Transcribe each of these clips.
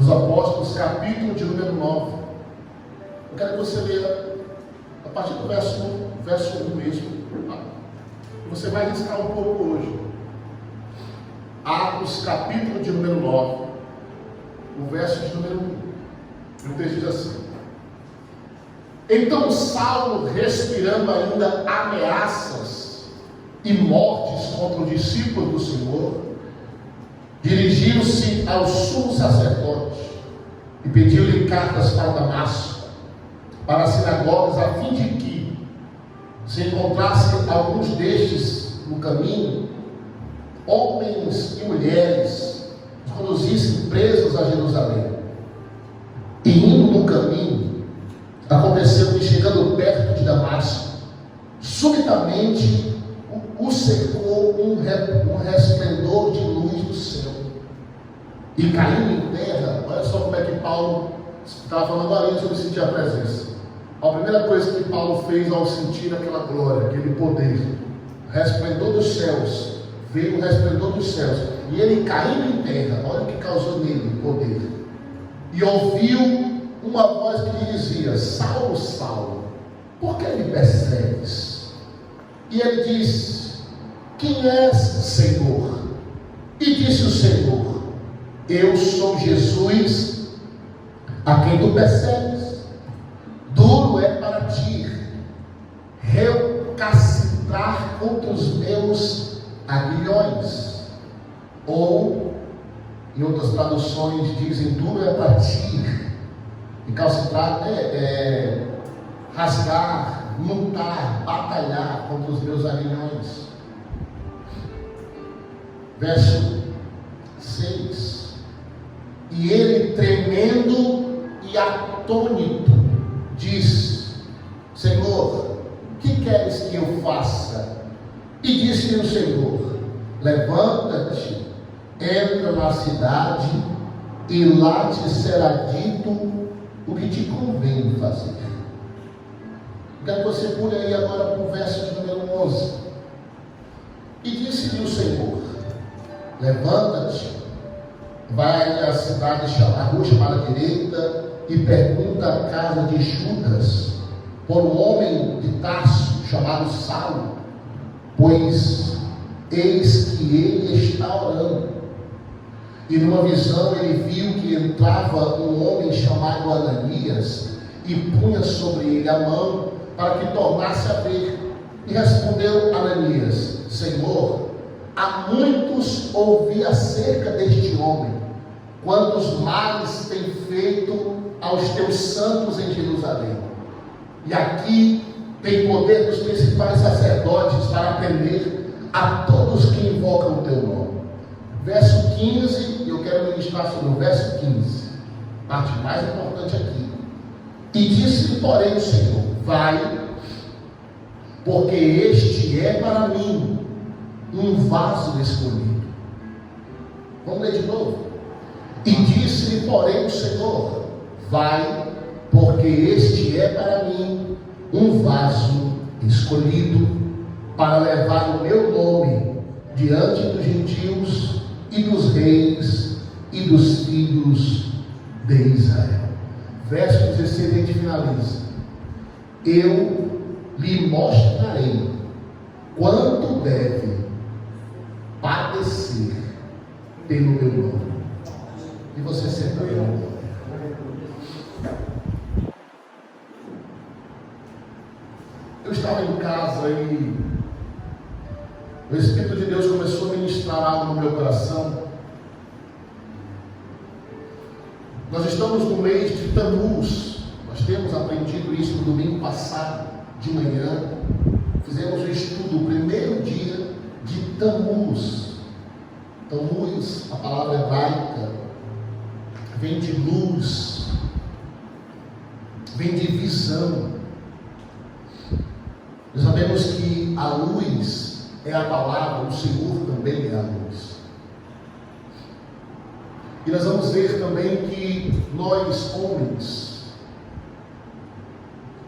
dos Apóstolos, capítulo de número 9. Eu quero que você leia a partir do verso 1 mesmo. Você vai riscar um pouco hoje. Atos, capítulo de número 9, o verso de número 1. O texto diz assim: Então Saulo, respirando ainda ameaças e mortes contra o discípulo do Senhor, dirigiu-se ao sumo sacerdote e pediu-lhe cartas para Damasco, para as sinagogas, a fim de que, se encontrasse alguns destes no caminho, homens e mulheres, os conduzissem presos a Jerusalém. E indo no caminho, aconteceu que, chegando perto de Damasco, subitamente o cercou um resplendor de luz do céu, e caindo em terra. Olha só como é que Paulo estava falando ali sobre sentir a presença. A primeira coisa que Paulo fez ao sentir aquela glória, aquele poder, resplendor dos céus, veio o resplendor dos céus, e ele caindo em terra, olha o que causou nele poder, e ouviu uma voz que lhe dizia: Saulo, Saulo, por que me persegues? E ele disse: Quem és, Senhor? E disse o Senhor: Eu sou Jesus, a quem tu persegues. Duro é para ti recalcitrar contra os meus aguilhões. Ou, em outras traduções, dizem: duro é para ti recalcitrar, rasgar, lutar, batalhar contra os meus aguilhões. Verso 6: E ele, tremendo e atônito, disse: Senhor, que queres que eu faça? E disse-lhe o Senhor: Levanta-te, entra na cidade, e lá te será dito o que te convém fazer. Quero que você pule aí agora para o verso de número 11. E disse-lhe o Senhor: Levanta-te, vai à cidade, a rua chamada direita, e pergunta à casa de Judas por um homem de Tarso chamado Saulo, pois eis que ele está orando. E numa visão ele viu que entrava um homem chamado Ananias e punha sobre ele a mão para que tornasse a ver. E respondeu Ananias: Senhor, há muitos ouvi acerca deste homem, quantos males tem feito aos teus santos em Jerusalém. E aqui tem poder dos principais sacerdotes para prender a todos que invocam o teu nome. Verso 15, eu quero ministrar sobre o verso 15, parte mais importante aqui. E disse-lhe, porém, o Senhor: Vai, porque este é para mim um vaso escolhido. Vamos ler de novo. E disse-lhe, porém, o Senhor: Vai, porque este é para mim um vaso escolhido, para levar o meu nome diante dos gentios e dos reis e dos filhos de Israel. Verso 16, a gente finaliza: Eu lhe mostrarei quanto deve padecer pelo meu nome. E você senta aí. Eu estava em casa e o Espírito de Deus começou a ministrar algo no meu coração. Nós estamos no mês de Tammuz. Nós temos aprendido isso no domingo passado, de manhã. Fizemos o estudo, o primeiro dia de Tammuz. Tammuz, a palavra hebraica, vem de luz, vem de visão. Nós sabemos que a luz é a palavra, o Senhor também é a luz. E nós vamos ver também que nós, homens,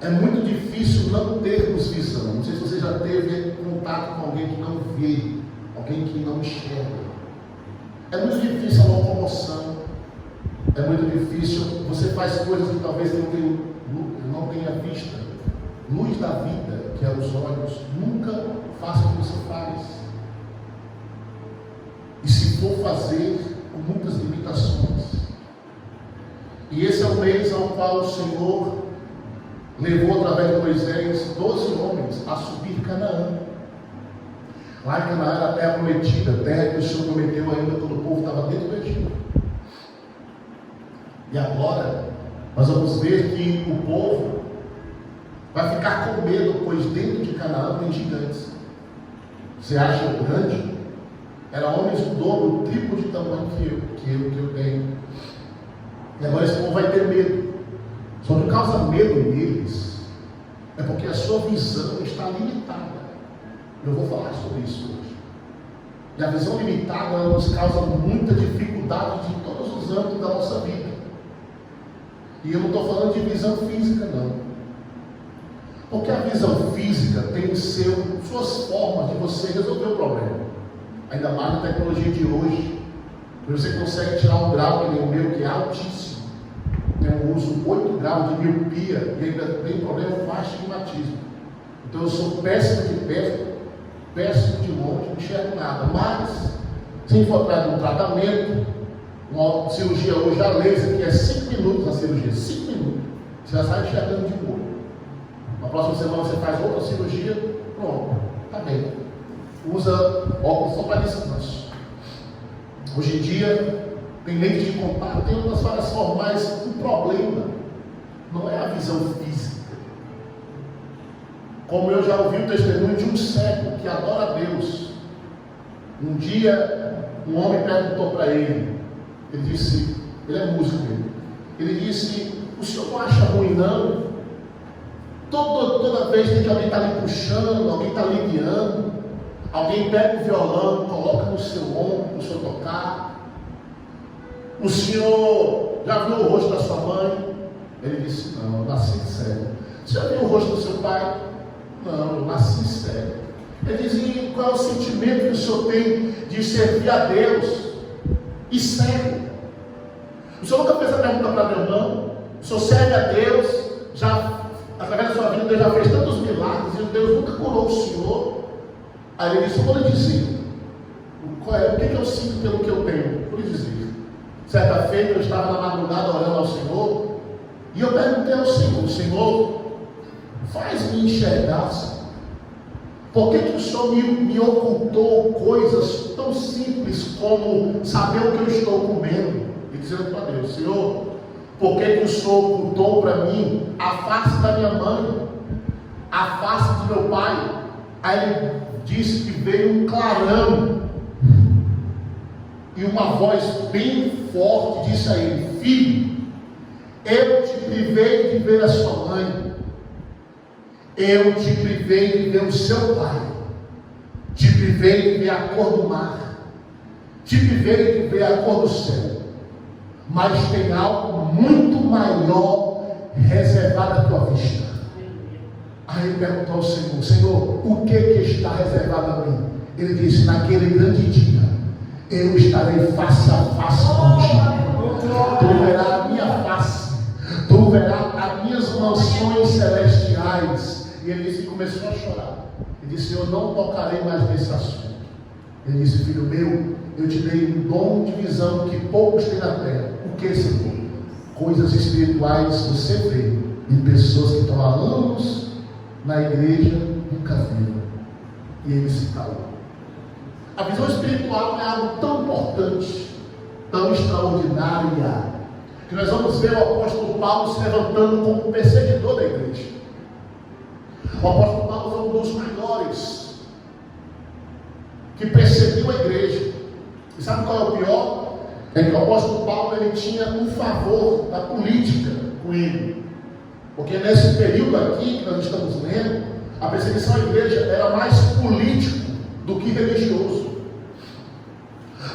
é muito difícil não termos visão. Não sei se você já teve contato com alguém que não vê, alguém que não enxerga. É muito difícil a locomoção, é é muito difícil, você faz coisas que talvez não tenha vista. Luz da vida, que é os olhos, nunca faça o que você faz. E se for fazer, com muitas limitações. E esse é o mês ao qual o Senhor levou através de Moisés 12 homens a subir Canaã. Lá em Canaã era a terra prometida, a terra que o Senhor prometeu ainda quando o povo estava dentro do Egito. E agora nós vamos ver que o povo vai ficar com medo, pois dentro de Canaã tem gigantes. Você acha grande? Eram homens do dobro, o triplo de tamanho que eu tenho. E agora esse povo vai ter medo. Só que causa medo neles é porque a sua visão está limitada. Eu vou falar sobre isso hoje. E a visão limitada nos causa muita dificuldade de todos os âmbitos da nossa vida. E eu não estou falando de visão física, não. Porque a visão física tem suas formas de você resolver o problema. Ainda mais na tecnologia de hoje. Você consegue tirar um grau que nem o meu, que é altíssimo. Eu uso 8 graus de miopia e ainda tem problema com astigmatismo. Então eu sou péssimo de perto, péssimo de longe, não enxergo nada. Mas, se for atrás de um tratamento, uma cirurgia hoje a laser, que é 5 minutos a cirurgia, 5 minutos, você já sai enxergando de novo. Na próxima semana você faz outra cirurgia, pronto, está bem. Usa óculos só para descanso. Hoje em dia, tem lentes de contato, tem outras várias formas, mas o problema não é a visão física. Como eu já ouvi o testemunho de um cego que adora a Deus. Um dia, um homem perguntou para ele, disse, ele é músico, ele disse, o senhor não acha ruim não? Toda vez tem que alguém está lhe puxando, alguém está lhe guiando, alguém pega o violão, coloca no seu ombro, para o senhor tocar. O senhor já viu o rosto da sua mãe? Ele disse, não, eu nasci cego. Você já viu o rosto do seu pai? Não, eu nasci cego. Ele dizia, qual é o sentimento que o senhor tem de servir a Deus e cego? O senhor nunca fez a pergunta para meu irmão? O senhor serve a Deus, já, através da sua vida, Deus já fez tantos milagres, e Deus nunca curou o senhor. Aí ele disse, eu vou lhe dizer, o que eu sinto pelo que eu tenho? Vou lhe dizer. Certa feita eu estava na madrugada orando ao Senhor, e eu perguntei ao Senhor, Senhor, faz-me enxergar, Senhor. Por que o Senhor me ocultou coisas tão simples como saber o que eu estou comendo? E dizendo para Deus, Senhor, por que o Senhor ocultou para mim a face da minha mãe, a face do meu pai? Aí ele disse que veio um clarão, e uma voz bem forte disse a ele, filho, eu te privei de ver a sua mãe, eu te privei de ver o seu pai, te privei de ver a cor do mar, te privei de ver a cor do céu, mas tem algo muito maior reservado à tua vista. Aí ele perguntou ao Senhor, Senhor, o que está reservado a mim? Ele disse, naquele grande dia, eu estarei face a face contigo. Tu verás a minha face, tu verás as minhas mansões celestiais. E ele disse, começou a chorar. Ele disse, eu não tocarei mais nesse assunto. Ele disse, filho meu, eu te dei um dom de visão que poucos têm na terra. O que, Senhor? Coisas espirituais você vê, e pessoas que estão há anos na igreja nunca viram. E ele se calou. A visão espiritual é algo tão importante, tão extraordinária, que nós vamos ver o apóstolo Paulo se levantando como perseguidor da igreja. O apóstolo Paulo foi um dos maiores que perseguiu a igreja. E sabe qual é o pior? É que o apóstolo Paulo ele tinha um favor da política com ele. Porque nesse período aqui que nós estamos lendo, a perseguição à igreja era mais político do que religioso.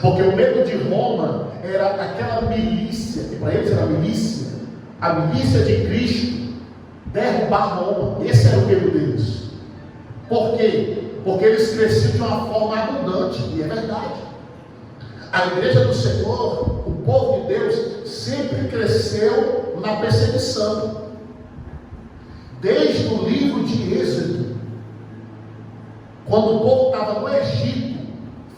Porque o medo de Roma era aquela milícia, que para eles era a milícia de Cristo, derrubar Roma. Esse era o medo deles. Por quê? Porque eles cresciam de uma forma abundante, e é verdade. A igreja do Senhor, o povo de Deus, sempre aconteceu na perseguição. Desde o livro de Êxodo, quando o povo estava no Egito,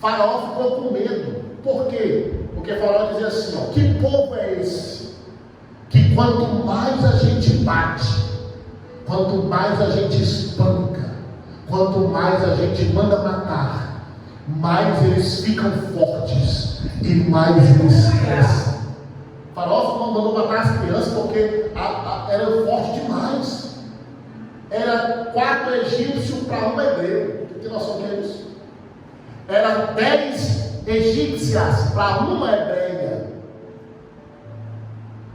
Faraó ficou com medo. Por quê? Porque Faraó dizia assim: ó, que povo é esse? Que quanto mais a gente bate, quanto mais a gente espanca, quanto mais a gente manda matar, mais eles ficam fortes e mais eles crescem. Faraó mandou matar as crianças porque era forte demais. Era 4 egípcios para 1 hebreu. Tem noção do que é isso? Era 10 egípcias para 1 hebreia.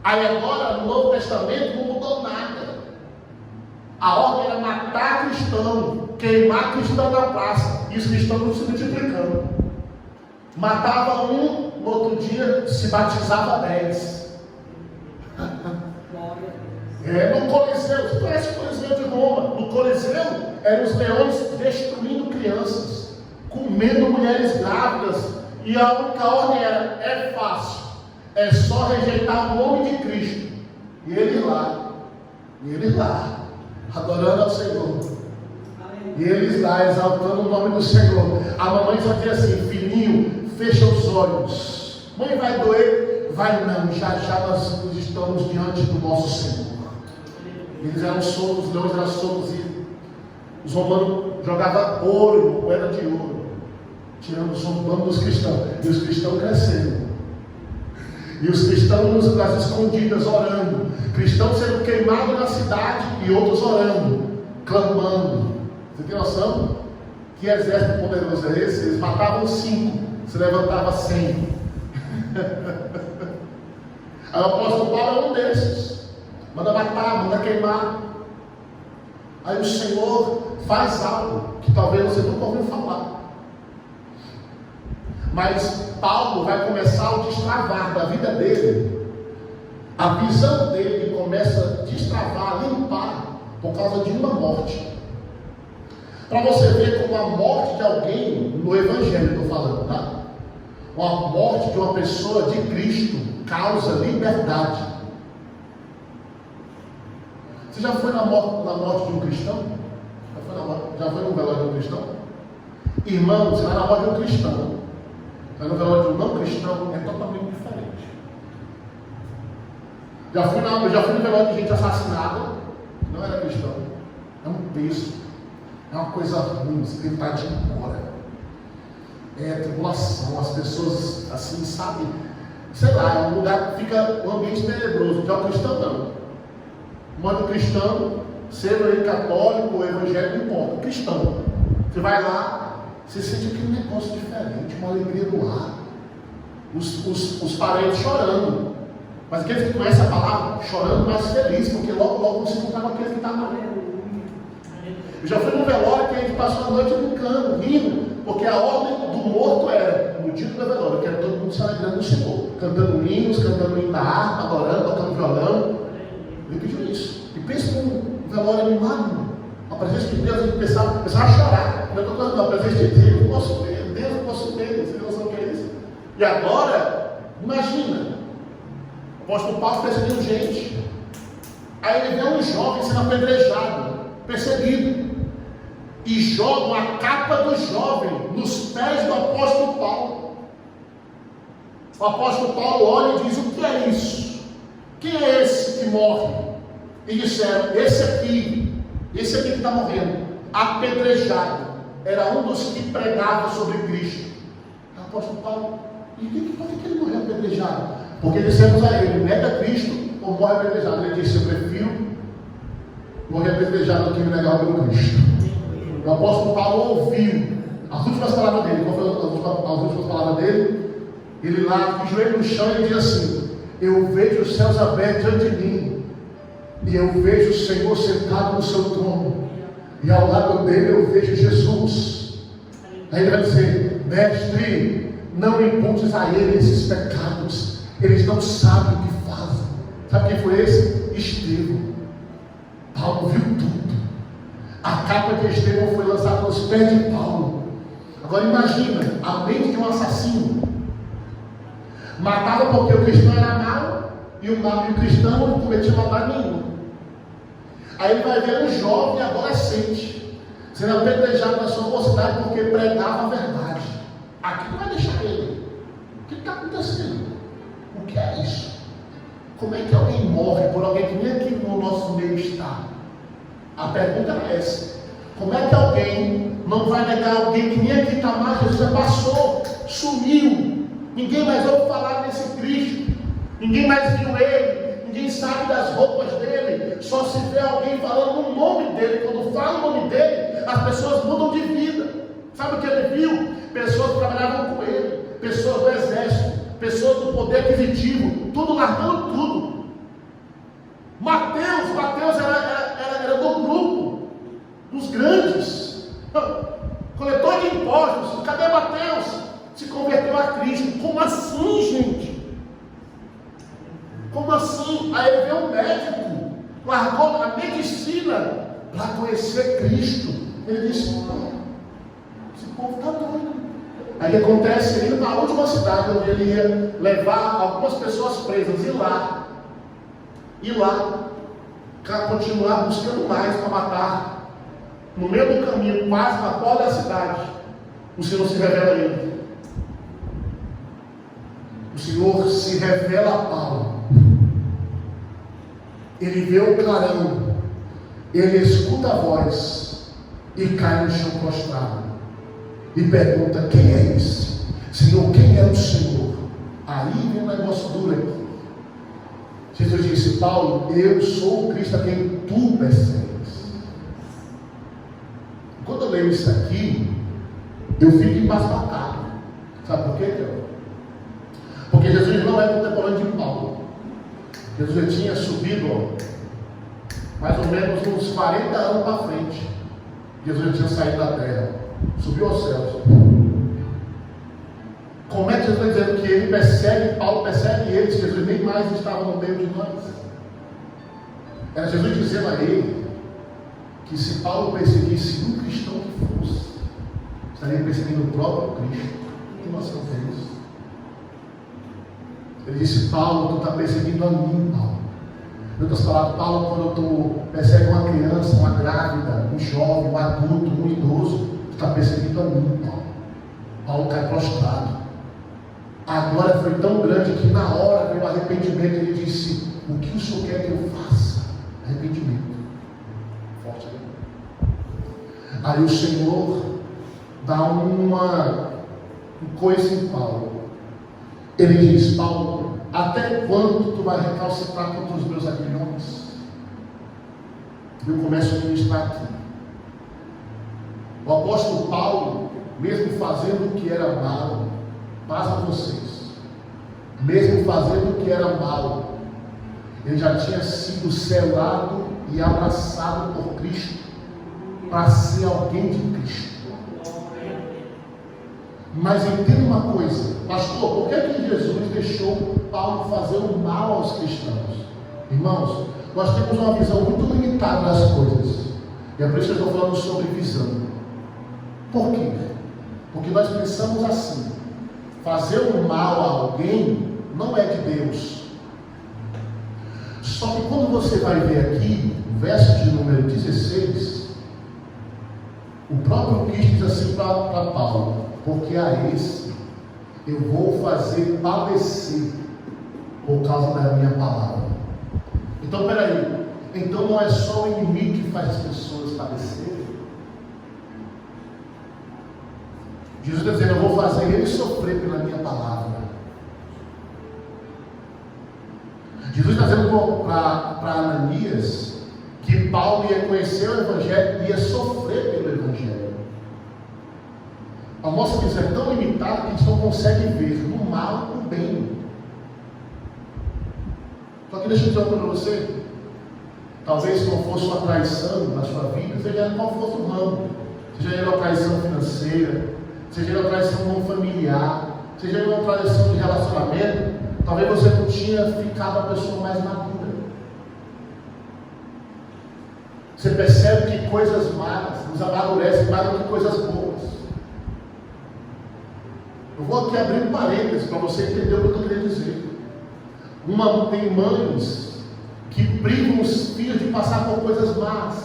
Aí agora no Novo Testamento não mudou nada. A ordem era matar cristão, queimar cristão na praça. E os cristãos não se multiplicando. Matava um, no outro dia se batizava 10. No Coliseu, você conhece o Coliseu de Roma? No Coliseu eram os leões destruindo crianças, comendo mulheres grávidas, e a única ordem era: é fácil, é só rejeitar o nome de Cristo. E eles lá, adorando ao Senhor. E eles lá, exaltando o nome do Senhor. A mamãe só dizia assim: filhinho, fecha os olhos. Mãe, vai doer? Vai não, já nós estamos diante do nosso Senhor. Eles eram soltos, os leões eram soltos, e os romanos jogavam ouro, moeda de ouro, tirando o sono dos cristãos, e os cristãos crescendo, e os cristãos nas escondidas orando, cristãos sendo queimados na cidade e outros orando, clamando. Você tem noção? Que exército poderoso é esse? Eles matavam 5, se levantava 100. Aí o apóstolo Paulo é um desses. Manda matar, manda queimar. Aí o Senhor faz algo que talvez você nunca ouviu falar. Mas Paulo vai começar a destravar da vida dele. A visão dele começa a destravar, a limpar, por causa de uma morte. Para você ver como a morte de alguém, no Evangelho estou falando, tá? A morte de uma pessoa de Cristo causa liberdade. Você já foi na morte de um cristão? Já foi no velório de um cristão? Irmão, você vai na morte de um cristão. Vai no velório de um não cristão, é totalmente diferente. Já fui no velório de gente assassinada, não era cristão. É um peso, é uma coisa ruim, você tem vontade de ir embora. É tribulação, as pessoas assim, sabe? Sei lá, é um lugar que fica um ambiente tenebroso. Já o cristão não. Manda o cristão, sendo ele católico ou evangélico, não importa, cristão. Você vai lá, você sente aquele negócio diferente, uma alegria no ar. Os parentes chorando. Mas aqueles que conhecem a palavra, chorando mais feliz, porque logo vão se encontrar com aqueles que estão lá. Eu já fui num velório que a gente passou a noite brincando, rindo, porque a ordem do morto era, no dia do velório, que era todo mundo se alegrando no Senhor, cantando hinos, cantando hino na harpa, adorando, tocando violão. Ele pediu isso. E pensa num velório animado, a presença de Deus, a gente pensava a chorar. Não estou falando da presença de Deus, eu posso ver, Deus, eu posso ver, você não sabe o que é isso. E agora, imagina, o apóstolo Paulo perseguindo gente. Aí ele vê um jovem sendo apedrejado, perseguido, e jogam a capa do jovem nos pés do apóstolo Paulo. O apóstolo Paulo olha e diz: o que é isso? Quem é esse que morre? E disseram: esse aqui que está morrendo, apedrejado, era um dos que pregava sobre Cristo. O apóstolo Paulo: e por que ele morreu apedrejado? Porque dissemos a ele: nega Cristo ou morre apedrejado. Ele disse: eu prefiro morrer apedrejado do que me negar o meu Cristo. O apóstolo Paulo ouviu as últimas palavras dele. Qual foram as últimas palavras dele? Ele lá, de joelho no chão, ele diz assim: eu vejo os céus abertos diante de mim, e eu vejo o Senhor sentado no seu trono, e ao lado dele eu vejo Jesus. Aí ele vai dizer: mestre, não imputes a ele esses pecados, eles não sabem o que fazem. Sabe quem foi esse? Estevão. Paulo viu tudo. A capa de Estevão foi lançada nos pés de Paulo. Agora imagina a mente de um assassino. Matava porque o cristão era mau, E o cristão não cometia maldade nenhuma. Aí ele vai ver um jovem adolescente sendo apedrejado na sua mocidade porque pregava a verdade. Aqui não vai deixar ele. O que está acontecendo? O que é isso? Como é que alguém morre por alguém que nem aqui no nosso meio está? A pergunta é essa. Como é que alguém não vai negar alguém que nem aqui está mais? Jesus já passou, sumiu. Ninguém mais ouve falar desse Cristo. Ninguém mais viu ele. Ninguém sabe das roupas dele. Só se vê alguém falando o nome dele. Quando fala o nome dele, as pessoas mudam de vida. Sabe o que ele viu? Pessoas que trabalhavam com ele. Pessoas do exército. Pessoas do poder aquisitivo. Tudo largando tudo. Mateus era do grupo dos grandes. Coletor de impostos. Cadê Mateus? Se converteu a Cristo. Como assim, gente? Como assim? Aí ele veio um médico, largou a medicina para conhecer Cristo. Ele disse: esse povo está doido. Aí acontece, ele na última cidade onde ele ia levar algumas pessoas presas, e lá, continuar buscando mais para matar. No meio do caminho, quase na porta da cidade, o Senhor se revela a ele. O Senhor se revela a Paulo. Ele vê o clarão, ele escuta a voz e cai no chão prostrado e pergunta: quem é esse? Senhor, quem é o Senhor? Aí vem um negócio duro aqui. Jesus disse: Paulo, eu sou o Cristo a quem tu persegues. Quando eu leio isso aqui, eu fico embasbacado. Sabe por quê, Deus? Porque Jesus não é contemporâneo de Paulo. Jesus já tinha subido mais ou menos uns 40 anos para frente. Jesus já tinha saído da terra, subiu aos céus. Como é que Jesus está dizendo que ele persegue, Paulo persegue ele, se Jesus nem mais estava no meio de nós? Era Jesus dizendo a ele que se Paulo perseguisse um cristão que fosse, estaria perseguindo o próprio Cristo. Que noção é isso? Ele disse: Paulo, tu está perseguindo a mim, Paulo. Em outras palavras, Paulo, quando tu persegue uma criança, uma grávida, um jovem, um adulto, um idoso, tu está perseguindo a mim, Paulo. Paulo cai prostrado. A glória foi tão grande que na hora veio o arrependimento. Ele disse: o que o Senhor quer que eu faça? Arrependimento. Forte. Aí o Senhor dá uma coisa em Paulo. Ele diz: Paulo, até quando tu vai recalcitrar contra os meus aguilhões? Eu começo a ministrar aqui. O apóstolo Paulo, mesmo fazendo o que era mal, pasmem vocês, mesmo fazendo o que era mal, ele já tinha sido selado e abraçado por Cristo para ser alguém de Cristo. Mas entenda uma coisa, pastor, por que Jesus deixou Paulo fazer o mal aos cristãos? Irmãos, nós temos uma visão muito limitada das coisas. E é por isso que eu estou falando sobre visão. Por quê? Porque nós pensamos assim: fazer o mal a alguém não é de Deus. Só que quando você vai ver aqui, no verso de número 16, o próprio Cristo diz assim para Paulo: porque a esse eu vou fazer padecer por causa da minha palavra. Então, peraí, então não é só o inimigo que faz as pessoas padecerem? Jesus está dizendo: eu vou fazer ele sofrer pela minha palavra. Jesus está dizendo para Ananias que Paulo ia conhecer o Evangelho e ia sofrer pelo Evangelho. A nossa visão é tão limitada que a gente não consegue ver no mal o bem. Só que deixa eu dizer uma coisa para você. Talvez se não fosse uma traição na sua vida, seja qual fosse o ramo, seja uma traição financeira, seja uma traição não familiar, seja uma traição de relacionamento, talvez você não tinha ficado a pessoa mais madura. Você percebe que coisas más nos amadurecem mais do que coisas boas. Eu vou aqui abrir um parênteses para você entender o que eu estou querendo dizer. Tem mães que privam os filhos de passar por coisas más.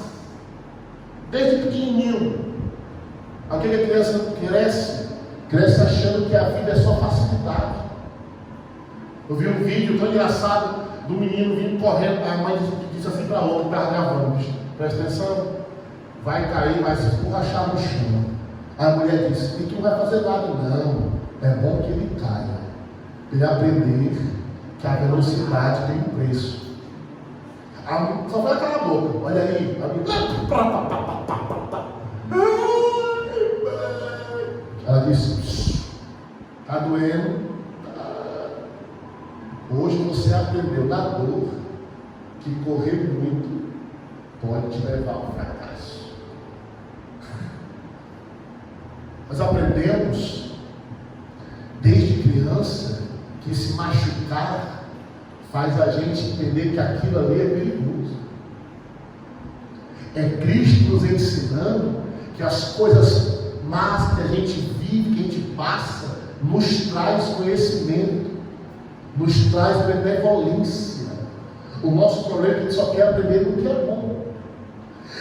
Desde pequenininho. Aquela criança cresce achando que a vida é só facilidade. Eu vi um vídeo tão engraçado do menino vindo correndo. A mãe disse assim para a outra, estava gravando: presta atenção, vai cair, vai se esborrachar no chão. A mulher disse: e tu não vai fazer nada. Não, é bom que ele caia, para ele aprender que a velocidade tem um preço. Só vai calar a boca, olha aí. Ela disse: está doendo. Hoje você aprendeu na dor que correr muito pode te levar ao fracasso. Nós aprendemos desde criança que se machucar faz a gente entender que aquilo ali é perigoso. É Cristo nos ensinando que as coisas más que a gente vive, que a gente passa, nos traz conhecimento, nos traz benevolência. O nosso problema é que a gente só quer aprender o que é bom.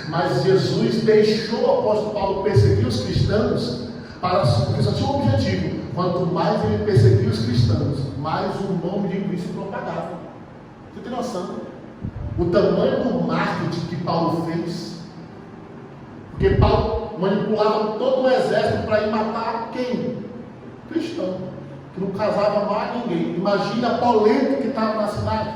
Mas Jesus deixou o apóstolo Paulo perseguir os cristãos porque só tinha um objetivo: quanto mais ele perseguia os cristãos, mais o nome de Cristo propagava. Você tem noção? O tamanho do marketing que Paulo fez? Porque Paulo manipulava todo o exército para ir matar quem? Cristão, que não casava mais ninguém. Imagina a polêmica que estava na cidade.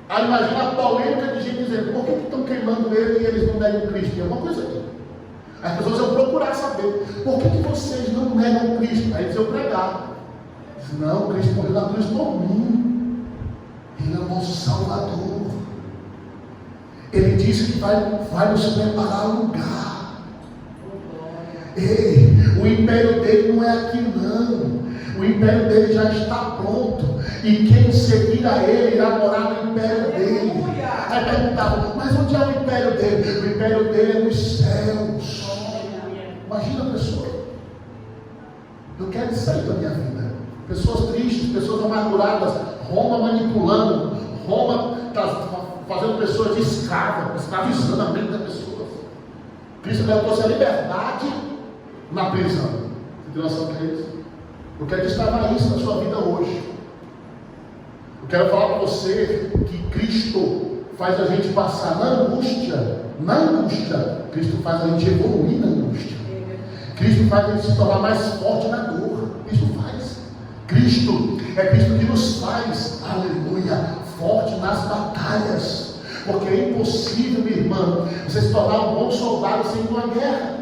Aí imagina a polêmica de gente dizendo: por que estão queimando ele e eles não negam Cristo? Tem alguma coisa aqui. As pessoas iam procurar saber: por que vocês não negam Cristo? Aí eles iam pregar. Não, Cristo morreu na cruz por mim. Ele é o nosso Salvador. Ele disse que vai nos preparar um lugar. Ei, o império dele não é aqui não. O império dele já está pronto. E quem seguir a ele irá morar no império dele. Aí perguntavam: mas onde é o império dele? O império dele é nos céus. Imagina a pessoa: eu quero isso aí da minha vida. Pessoas tristes, pessoas amarguradas, Roma manipulando, Roma fazendo pessoas de escravizando a mente das pessoas. Cristo trouxe a liberdade na prisão. Você tem noção do que é isso? Eu quero destravar isso na sua vida hoje. Eu quero falar para você que Cristo faz a gente passar na angústia. Cristo faz a gente evoluir na angústia. Cristo faz a gente se tornar mais forte na dor. Cristo faz. Cristo que nos faz, aleluia, forte nas batalhas. Porque é impossível, minha irmã, você se tornar um bom soldado sem uma guerra.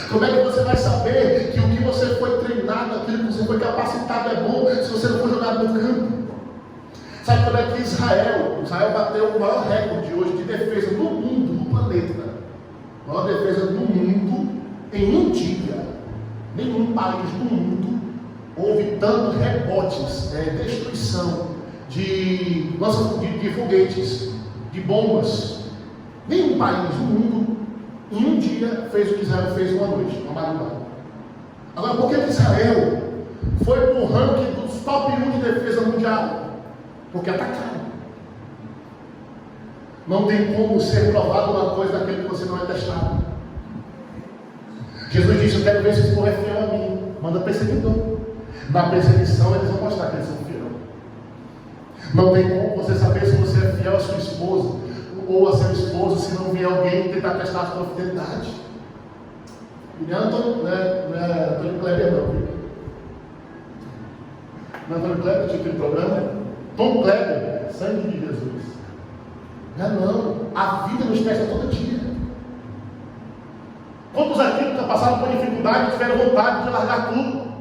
Como é que você vai saber que o que você foi treinado, aquilo que você foi capacitado é bom, se você não for jogado no campo? Sabe quando é que Israel bateu o maior recorde hoje de defesa no mundo, no planeta? A maior defesa do mundo em um dia. Nenhum país do mundo houve tantos rebotes, destruição de foguetes, de bombas. Nenhum país do mundo em um dia fez o que Israel fez uma noite, uma madrugada. Agora, por que Israel foi para o ranking dos top 1 de defesa mundial? Porque atacaram. Não tem como ser provado uma coisa daquele que você não é testado. Jesus disse: eu quero ver se esse povo é fiel a mim. Manda perseguidor. Na perseguição eles vão mostrar que eles são fiel. Não tem como você saber se você é fiel à sua esposa ou a seu esposo se não vier alguém tentar testar a sua fidelidade. E não é Antônio Kleber não. Não é Antônio Kleber que tinha programa? Tom Kleber, sangue de Jesus. Não. A vida nos testa todo dia. Quantos aqui nunca passaram por dificuldade e tiveram vontade de largar tudo?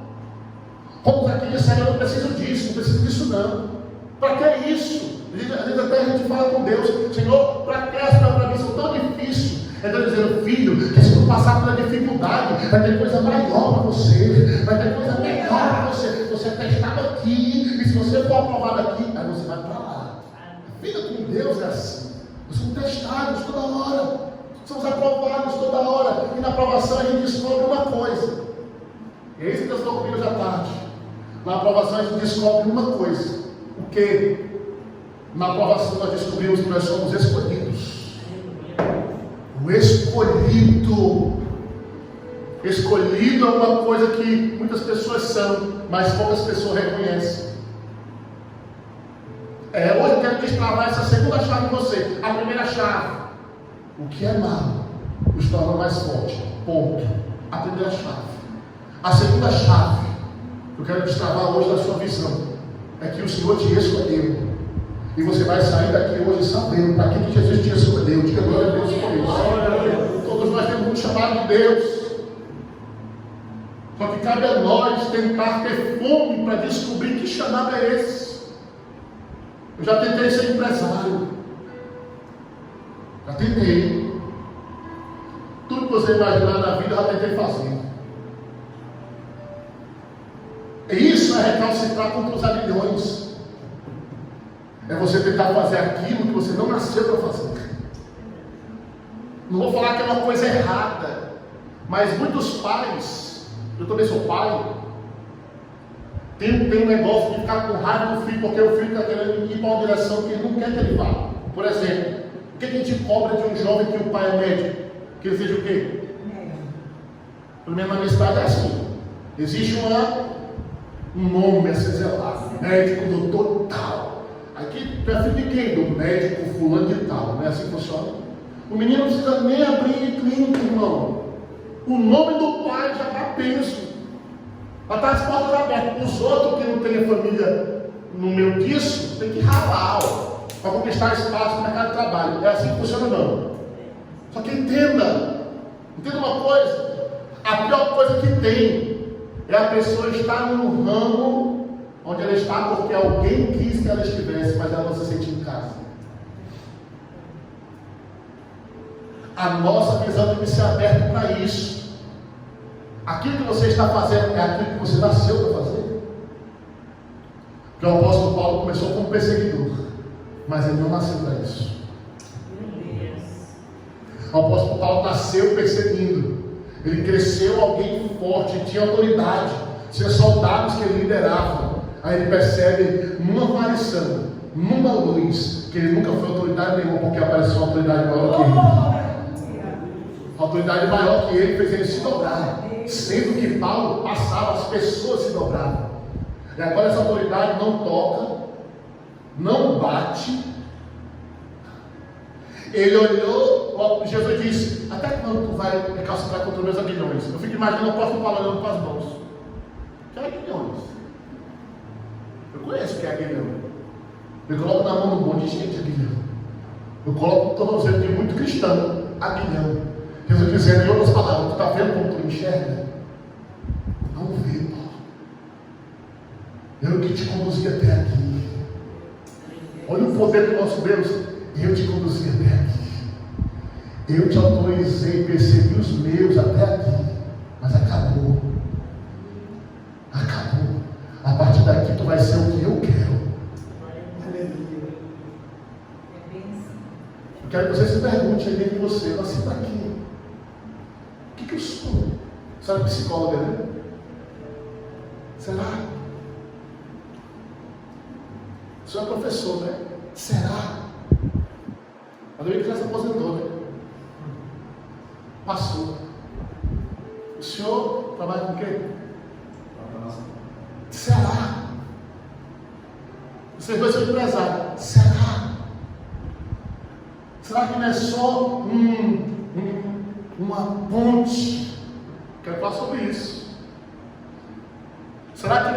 Quantos aqui disseram: eu não preciso disso não. Para que isso? Às vezes até a gente fala com Deus: Senhor, para que essa para mim são tão difícil? Então dizendo: filho, que se tu passar pela dificuldade, vai ter coisa maior para você, vai ter coisa melhor para você. Você é testado aqui, e se você for aprovado aqui, aí você vai para lá. A vida com Deus é assim. Nós somos testados toda hora, somos aprovados toda hora, e na aprovação a gente descobre uma coisa. E é isso que eu estou comigo hoje à tarde. Na aprovação a gente descobre uma coisa. O que? Na aprovação nós descobrimos que nós somos escolhidos. O escolhido. Escolhido é uma coisa que muitas pessoas são, mas poucas pessoas reconhecem. Hoje eu quero destravar essa segunda chave em você. A primeira chave: o que é mal os torna mais forte. Ponto. A primeira chave. A segunda chave que eu quero destravar hoje na sua visão é que o Senhor te escolheu. E você vai sair daqui hoje sabendo para que Jesus te escolheu. Diga glória a Deus por isso. Todos nós temos um chamado de Deus. Só que cabe a nós tentar ter fome para descobrir que chamado é esse. Eu já tentei ser empresário. Já tentei. Tudo que você imaginar na vida, eu já tentei fazer. E isso é recalcitrar contra os aguilhões. É você tentar fazer aquilo que você não nasceu para fazer. Não vou falar que é uma coisa errada, mas muitos pais, eu também sou pai, tem um negócio de ficar com raiva do filho, porque o filho está querendo ir para uma direção que ele não quer que ele vá. Por exemplo, o que a gente cobra de um jovem que o pai é médico? Que ele seja o quê? Pelo menos na minha cidade é assim. Existe um nome a ser zelado. Médico, doutor tal. Aqui tu é filho de quem? Do médico fulano de tal. Não é assim que funciona? O menino não precisa nem abrir clínica, irmão. O nome do pai já dá peso. Já está as portas abertas. Os outros que não têm família no meio disso, tem que ralar para conquistar espaço no mercado de trabalho. É assim que funciona, não. Só que entenda uma coisa: a pior coisa que tem é a pessoa estar num ramo onde ela está porque alguém quis que ela estivesse, mas ela não se sente em casa. A nossa visão tem que ser aberta para isso. Aquilo que você está fazendo é aquilo que você nasceu para fazer. Porque o apóstolo Paulo começou como perseguidor, mas ele não nasceu para isso. O apóstolo Paulo nasceu perseguindo. Ele cresceu alguém forte, tinha autoridade, tinha soldados que ele liderava. Aí ele percebe numa aparição, numa luz, que ele nunca foi autoridade nenhuma, porque apareceu uma autoridade maior que ele. A autoridade maior que ele fez ele se dobrar, sendo que Paulo passava, as pessoas se dobravam. E agora essa autoridade não toca, não bate. Ele olhou, Jesus disse: até quando tu vai recalcitrar contra os meus aguilhões? Eu fico imaginando o apóstolo Paulo olhando com as mãos. Que aguilhões? Eu conheço o que é aguilhão. Eu coloco na mão do monte de gente aguilhão. Eu coloco no tornozelo de muito cristão aguilhão. Jesus dizendo, em outras palavras: tu está vendo como tu enxerga? Não vê, Paulo. Eu que te conduzi até aqui. Olha o poder do nosso Deus. Eu te conduzi até aqui. Eu te autorizei, percebi os meus até aqui. Mas acabou. Acabou. A partir daqui tu vai ser o que eu quero. Aleluia. Eu quero que você se pergunte aí dentro de você: eu nasci para quê? O que eu sou? Você é psicóloga, né? Será? Você é professor, né? Será? A Dorinha já se aposentou, né? Passou. O senhor trabalha com o quê? Será? Vocês dois são empresários. Será? Será que não é só uma ponte? Quero falar sobre isso. Será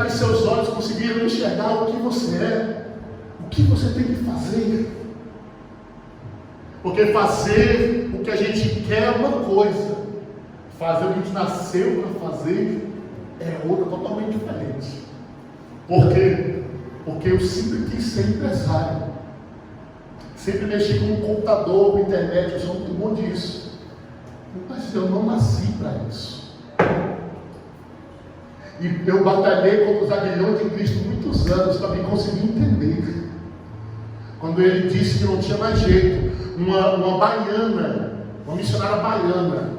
que seus olhos conseguiram enxergar o que você é? O que você tem que fazer? Porque fazer o que a gente quer é uma coisa, fazer o que a gente nasceu para fazer é outra totalmente diferente. Por quê? Porque eu sempre quis ser empresário, sempre mexi com o computador, com a internet, eu sou muito bom disso, mas eu não nasci para isso. E eu batalhei contra os aguilhões de Cristo muitos anos para me conseguir entender. Quando ele disse que não tinha mais jeito, uma baiana, uma missionária baiana,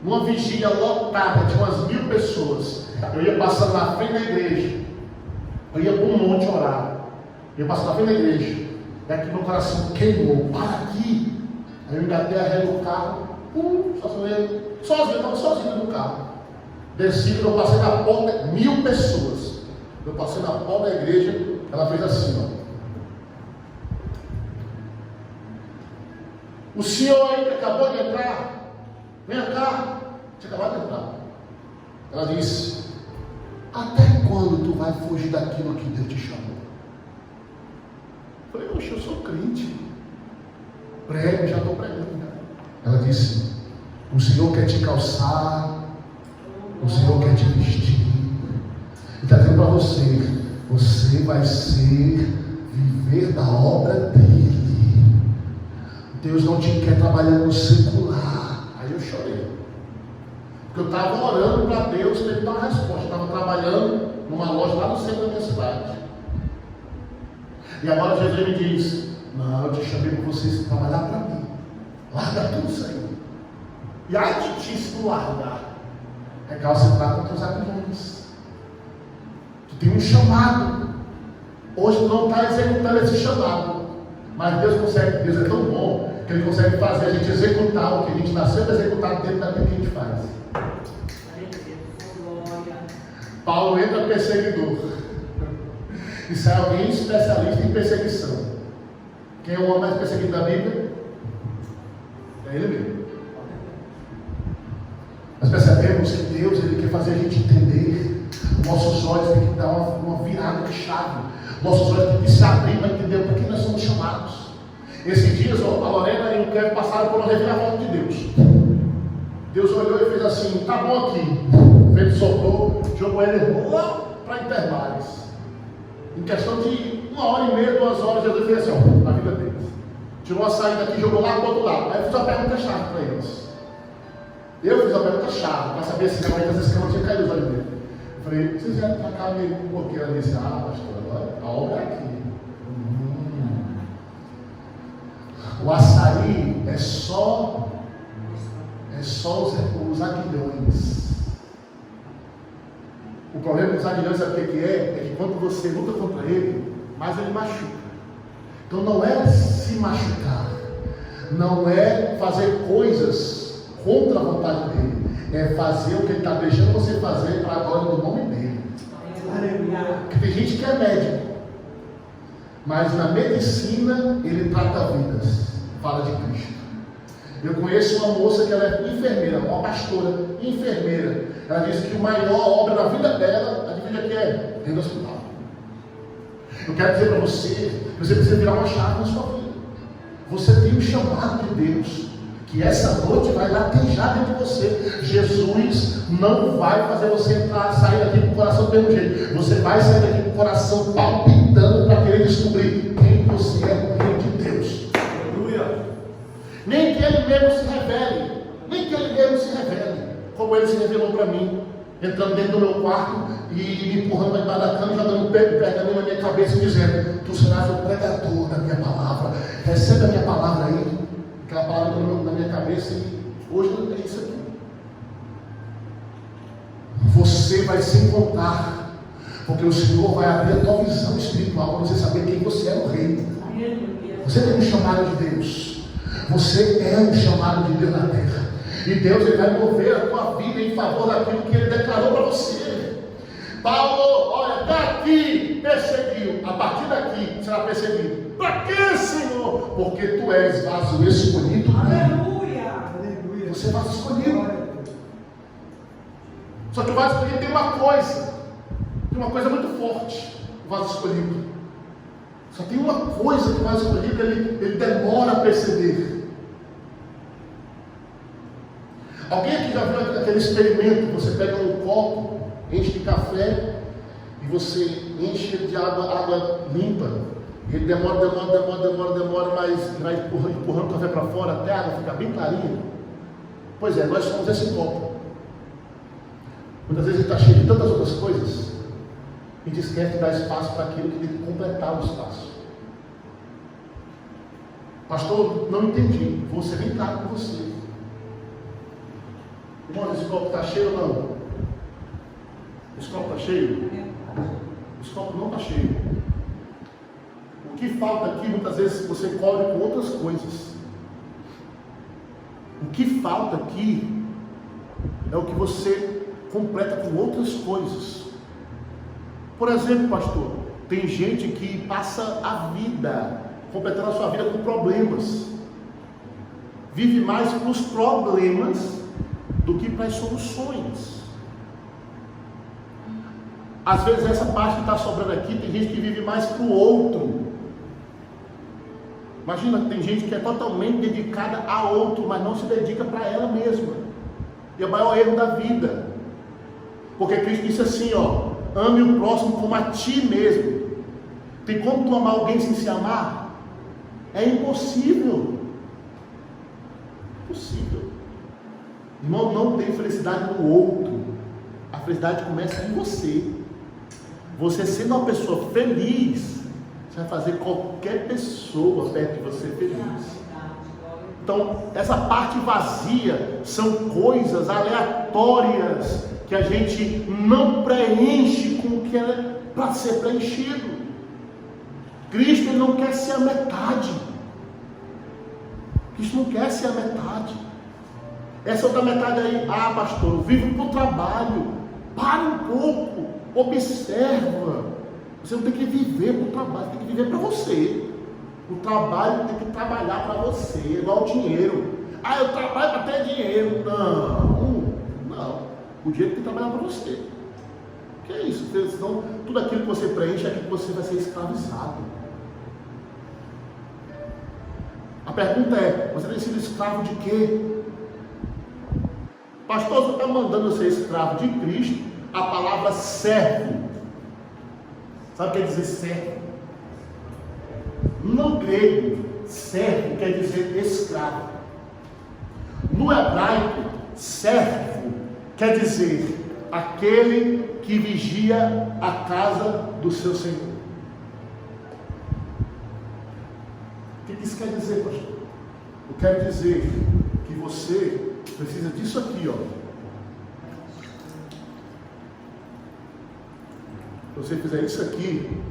numa vigília lotada de umas 1000 pessoas, Eu ia passando na frente da igreja. Eu ia para um monte orar. Eu ia passando na frente da igreja. E aqui meu coração queimou. Para aqui. Aí eu engatei a ré do carro. Sozinho, eu estava sozinho no carro. Desci, eu passei na porta, 1000 pessoas. Eu passei na porta da igreja, ela fez assim, ó. O senhor aí que acabou de entrar, vem cá, tinha acabado de entrar. Ela disse: até quando tu vai fugir daquilo que Deus te chamou? Eu falei: oxe, eu sou crente. Prego, já estou pregando. Ela disse: o Senhor quer te calçar, o Senhor quer te vestir. E está dizendo para você: você vai viver da obra dele. Deus não te quer trabalhando no secular. Aí eu chorei. Porque eu estava orando para Deus para ele dar uma resposta. Eu estava trabalhando numa loja lá no centro da minha cidade. E agora Jesus me diz: não, eu te chamei para você trabalhar para mim. Larga tudo isso aí. E ai de ti se tu largar. Recalcitrar com teus amigos. Tu tem um chamado. Hoje tu não está executando esse chamado. Mas Deus é tão bom que Ele consegue fazer a gente executar o que a gente nasceu para executar dentro daquilo que a gente faz. Paulo entra perseguidor. E sai alguém especialista em perseguição. Quem é o homem mais perseguido da Bíblia? É ele mesmo. Nós percebemos que Deus, Ele quer fazer a gente entender. Nossos olhos têm que dar uma virada de chave. Nossos olhos têm que se abrir para entender por que nós somos chamados. Esses dias, a Lorena e o Kevin passaram por uma reviravolta de Deus. Deus olhou e fez assim: tá bom aqui. Ele soltou, jogou ele lá para Intermares. Em questão de 1h30, 2 horas, Jesus fez assim, ó, na vida deles. Tirou a saída aqui e jogou lá para o outro lado. Aí eu fiz uma pergunta-chave para eles. Eu fiz uma pergunta-chave para saber se realmente as escamas tinham caído os olhos dele. Eu falei: vocês vieram para cá meio porque ela disse: ah, pastor, a obra é aqui. O açaí é só os aguilhões. O problema dos aguilhões, sabe o que é? É que quando você luta contra ele, mais ele machuca. Então não é se machucar, não é fazer coisas contra a vontade dele, é fazer o que ele está deixando você fazer para a glória do nome dele. Porque tem gente que é médico, mas na medicina ele trata vidas, fala de Cristo. Eu conheço uma moça que ela é enfermeira, uma pastora, enfermeira. Ela disse que a maior obra da vida dela, adivinha que é? Dentro do hospital. Eu quero dizer para você precisa virar uma chave na sua vida. Você tem um chamado de Deus, que essa noite vai latejar dentro de você. Jesus não vai fazer você sair daqui com o coração do mesmo jeito. Você vai sair daqui com o coração palpitando para querer descobrir quem você é no reino de Deus. Aleluia. Nem que Ele mesmo se revele. Nem que Ele mesmo se revele. Como Ele se revelou para mim. Entrando dentro do meu quarto e me empurrando para debaixo da cama e jogando um pergaminho na minha cabeça e dizendo: tu serás o pregador da minha palavra. Recebe a minha palavra aí. Aquela palavra na minha cabeça e hoje não tem isso aqui. Você vai se encontrar, porque o Senhor vai abrir a tua visão espiritual para você saber quem você é no reino. Você tem um chamado de Deus. Você é um chamado de Deus na terra. E Deus, Ele vai mover a tua vida em favor daquilo que Ele declarou para você. Paulo, olha, daqui perseguiu, a partir daqui será perseguido. Para quê, Senhor? Porque tu és vaso escolhido. Aleluia! Aleluia! Você é vaso escolhido. Só que o vaso escolhido tem uma coisa muito forte. O vaso escolhido. Só tem uma coisa que o vaso escolhido ele demora a perceber. Alguém aqui já viu aquele experimento? Você pega um copo, enche de café e você enche de água limpa. Ele demora, mas vai empurrando o café para fora até a água ficar bem clarinha. Pois é, nós somos esse copo. Muitas vezes ele está cheio de tantas outras coisas e esquece de dar espaço para aquilo que tem que completar o espaço. Pastor, não entendi. Vou ser bem claro com você. Irmão, esse copo está cheio ou não? Esse copo está cheio? Esse copo não está cheio. O que falta aqui, muitas vezes, você cobre com outras coisas. O que falta aqui é o que você completa com outras coisas. Por exemplo, pastor, tem gente que passa a vida, completando a sua vida com problemas. Vive mais para os problemas do que para as soluções. Às vezes essa parte que está sobrando aqui, tem gente que vive mais para o outro. Imagina, tem gente que é totalmente dedicada a outro, mas não se dedica para ela mesma. E é o maior erro da vida. Porque Cristo disse assim, ó, ame o próximo como a ti mesmo. Tem como tu amar alguém sem se amar? É impossível. Impossível. Irmão, não tem felicidade no outro. A felicidade começa em você. Você sendo uma pessoa feliz, você vai fazer qualquer pessoa perto de você feliz. Então, essa parte vazia são coisas aleatórias que a gente não preenche com o que é para ser preenchido. Cristo ele não quer ser a metade. Cristo não quer ser a metade. Essa outra metade aí, pastor, eu vivo para o trabalho. Para um pouco, observa. Você não tem que viver para o trabalho, tem que viver para você. O trabalho tem que trabalhar para você, igual o dinheiro. Eu trabalho para ter dinheiro. Não. O dinheiro tem que trabalhar para você. Que é isso? Senão, tudo aquilo que você preenche é aquilo que você vai ser escravizado. A pergunta é, você tem sido escravo de quê? Pastor, você está mandando eu ser escravo de Cristo? A palavra servo. Sabe o que quer dizer servo? No grego, servo quer dizer escravo. No hebraico, servo quer dizer aquele que vigia a casa do seu Senhor. O que isso quer dizer, pastor? Eu quero dizer que você precisa disso aqui, ó. Se você fizer isso aqui,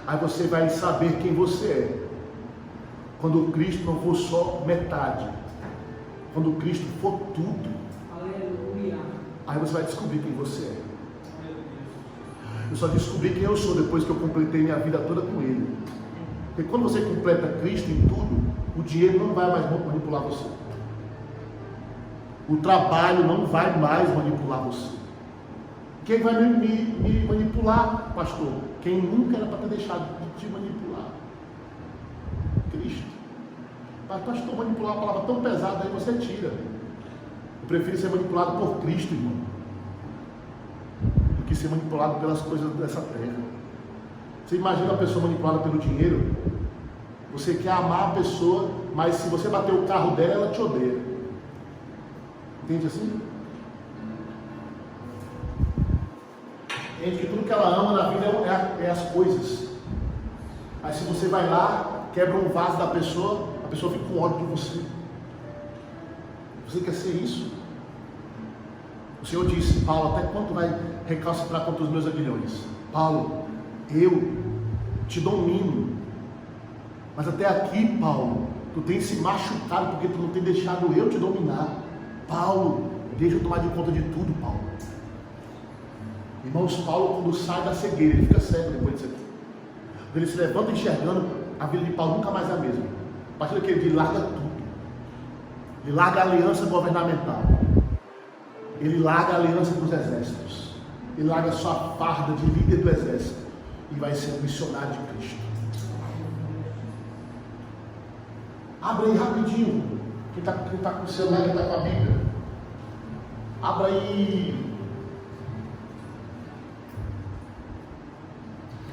aí você vai saber quem você é. Quando Cristo não for só metade, quando Cristo for tudo, aleluia. Aí você vai descobrir quem você é. Eu só descobri quem eu sou depois que eu completei minha vida toda com Ele. Porque quando você completa Cristo em tudo, o dinheiro não vai mais manipular você. O trabalho não vai mais manipular você. Quem vai me manipular, pastor? Quem nunca era para ter deixado de te manipular? Cristo. Mas pastor, manipular é uma palavra tão pesada, aí você tira. Eu prefiro ser manipulado por Cristo, irmão, do que ser manipulado pelas coisas dessa terra. Você imagina uma pessoa manipulada pelo dinheiro? Você quer amar a pessoa, mas se você bater o carro dela, ela te odeia. Entende assim? Entende que tudo que ela ama na vida é as coisas. Aí se você vai lá, quebra um vaso da pessoa, a pessoa fica com ódio de você. Você quer ser isso? O Senhor disse, Paulo, até quanto vai recalcitrar contra os meus aguilhões? Paulo, eu te domino. Mas até aqui, Paulo, tu tem se machucado porque tu não tem deixado eu te dominar. Paulo, deixa eu tomar de conta de tudo, Paulo. Irmãos, Paulo, quando sai da cegueira, ele fica cego depois disso aqui. Quando ele se levanta enxergando, a vida de Paulo nunca mais é a mesma. A partir daquele dia, ele larga tudo. Ele larga a aliança governamental. Ele larga a aliança dos exércitos. Ele larga a sua farda de líder do exército. E vai ser um missionário de Cristo. Abra aí rapidinho. Quem está com o celular, quem está com a Bíblia. Abra aí.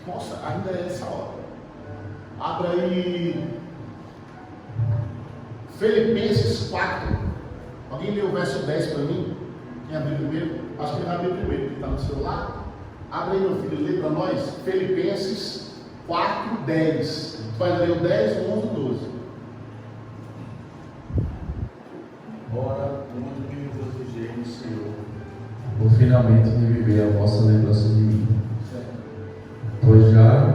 Nossa, ainda é essa hora. Abra aí. Filipenses 4. Alguém lê o verso 10 para mim? Quem abriu primeiro? Acho que ele vai abrir primeiro, porque está no celular. Abre aí, meu filho, lê para nós. Filipenses 4, 10. Tu vai ler o 10, 11 e 12. Ora, onde me regozijei no Senhor, por finalmente reviver a vossa lembrança de mim. Pois já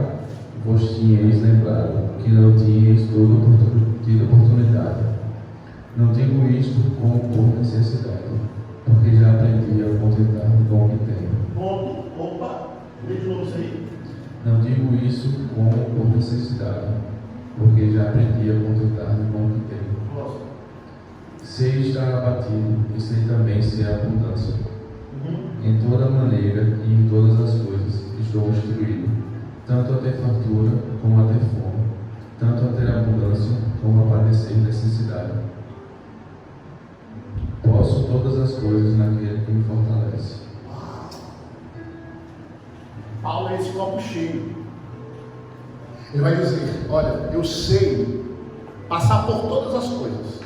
vos tinhais lembrado que não tinhais tido oportunidade. Não digo isto como por necessidade, porque já aprendi a contentar-me com o que tenho. Opa, lê de novo isso aí. Não digo isso como por necessidade, porque já aprendi a contentar-me com o que tenho. Nossa. Sei estar abatido e sei também ser abundância. Em toda maneira e em todas as coisas estou instruído, tanto a ter fartura como a ter fome, tanto a ter abundância como a padecer necessidade. Posso todas as coisas naquele que me fortalece. Paulo é esse copo cheio. Ele vai dizer: olha, eu sei passar por todas as coisas,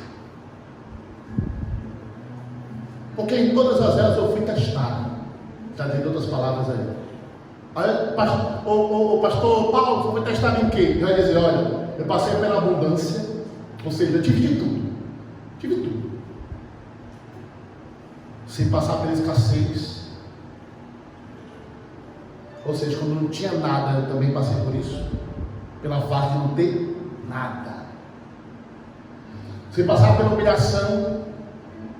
porque em todas as elas eu fui testado. Está dizendo outras palavras aí. O pastor Paulo, você foi testado em quê? Ele vai dizer: olha, eu passei pela abundância, ou seja, eu tive de tudo. Tive tudo. Sem passar pela escassez. Ou seja, quando não tinha nada, eu também passei por isso. Pela fase de não ter nada. Sem passar pela humilhação,